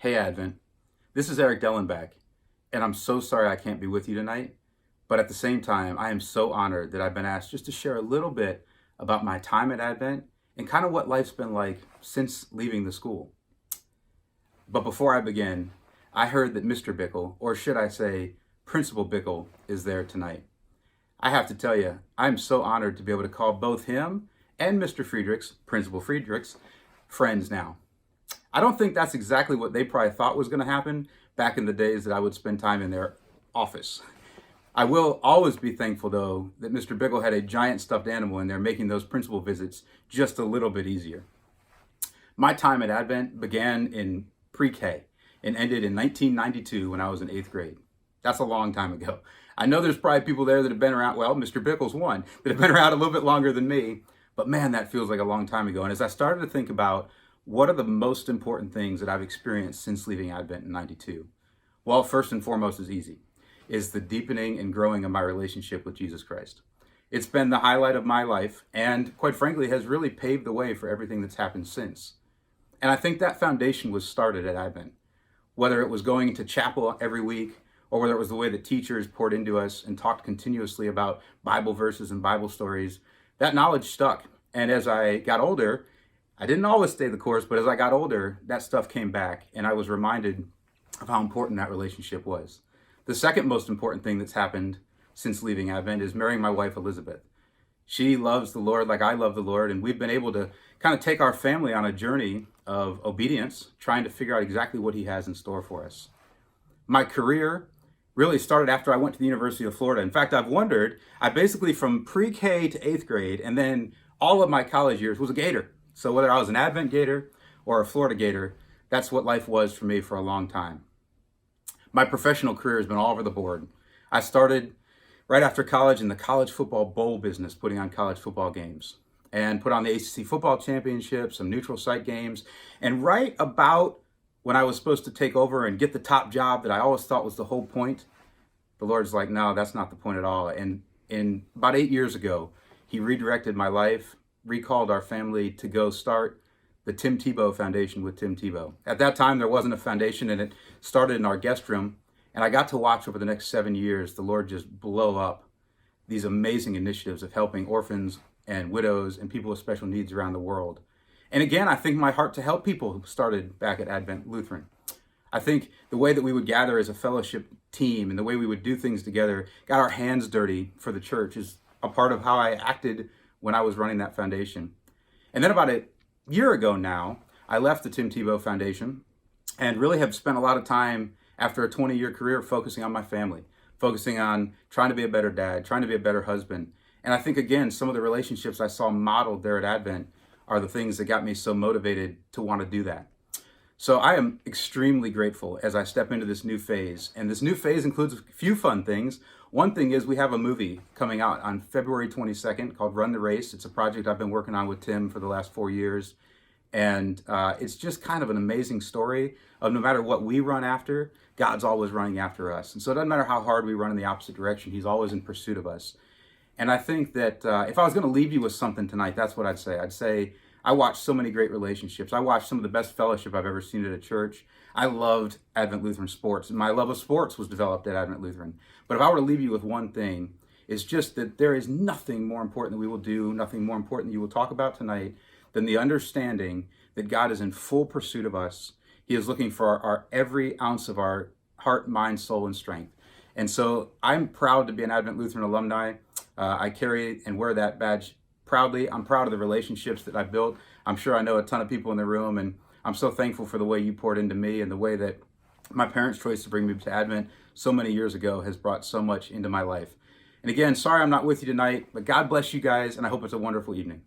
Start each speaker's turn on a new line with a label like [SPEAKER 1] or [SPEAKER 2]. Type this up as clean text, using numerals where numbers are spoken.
[SPEAKER 1] Hey Advent, this is Erik Dellenback, and I'm so sorry I can't be with you tonight, but at the same time, I am so honored that I've been asked just to share a little bit about my time at Advent and kind of what life's been like since leaving the school. But before I begin, I heard that Mr. Bickle, or should I say Principal Bickle, is there tonight. I have to tell you, I'm so honored to be able to call both him and Mr. Friedrichs, Principal Friedrichs, friends now. I don't think that's exactly what they probably thought was going to happen back in the days that I would spend time in their office. I will always be thankful, though, that Mr. Bickle had a giant stuffed animal in there, making those principal visits just a little bit easier. My time at Advent began in pre-K and ended in 1992 when I was in 8th grade. That's a long time ago. I know there's probably people there that have been around, well, Mr. Bickle's one, that have been around a little bit longer than me, but man, that feels like a long time ago. And as I started to think about what are the most important things that I've experienced since leaving Advent in 92? Well, first and foremost is the deepening and growing of my relationship with Jesus Christ. It's been the highlight of my life and quite frankly has really paved the way for everything that's happened since. And I think that foundation was started at Advent. Whether it was going to chapel every week or whether it was the way that teachers poured into us and talked continuously about Bible verses and Bible stories, that knowledge stuck. And as I got older, I didn't always stay the course, but as I got older, that stuff came back and I was reminded of how important that relationship was. The second most important thing that's happened since leaving Advent is marrying my wife, Elizabeth. She loves the Lord like I love the Lord, and we've been able to kind of take our family on a journey of obedience, trying to figure out exactly what He has in store for us. My career really started after I went to the University of Florida. In fact, I basically from pre-K to 8th grade, and then all of my college years was a Gator. So whether I was an Advent Gator or a Florida Gator, that's what life was for me for a long time. My professional career has been all over the board. I started right after college in the college football bowl business, putting on college football games, and put on the ACC football championship, some neutral site games. And right about when I was supposed to take over and get the top job that I always thought was the whole point, the Lord's like, no, that's not the point at all. And about 8 years ago, He redirected my life, recalled our family to go start the Tim Tebow Foundation with Tim Tebow. At that time, there wasn't a foundation, and it started in our guest room. And I got to watch over the next 7 years the Lord just blow up these amazing initiatives of helping orphans and widows and people with special needs around the world. And again, I think my heart to help people started back at Advent Lutheran. I think the way that we would gather as a fellowship team and the way we would do things together, got our hands dirty for the church, is a part of how I acted when I was running that foundation. And then about a year ago now, I left the Tim Tebow Foundation and really have spent a lot of time after a 20-year career focusing on my family, focusing on trying to be a better dad, trying to be a better husband. And I think, again, some of the relationships I saw modeled there at Advent are the things that got me so motivated to want to do that. So I am extremely grateful as I step into this new phase. And this new phase includes a few fun things. One thing is we have a movie coming out on February 22nd called Run the Race. It's a project I've been working on with Tim for the last 4 years. And it's just kind of an amazing story of no matter what we run after, God's always running after us. And so it doesn't matter how hard we run in the opposite direction, He's always in pursuit of us. And I think that if I was going to leave you with something tonight, that's what I'd say. I'd say I watched so many great relationships. I watched some of the best fellowship I've ever seen at a church. I loved Advent Lutheran sports, and my love of sports was developed at Advent Lutheran. But if I were to leave you with one thing, it's just that there is nothing more important that we will do, nothing more important that you will talk about tonight than the understanding that God is in full pursuit of us. He is looking for our every ounce of our heart, mind, soul, and strength. And so I'm proud to be an Advent Lutheran alumni. I carry and wear that badge proudly. I'm proud of the relationships that I've built. I'm sure I know a ton of people in the room, and I'm so thankful for the way you poured into me and the way that my parents' choice to bring me to Advent so many years ago has brought so much into my life. And again, sorry I'm not with you tonight, but God bless you guys, and I hope it's a wonderful evening.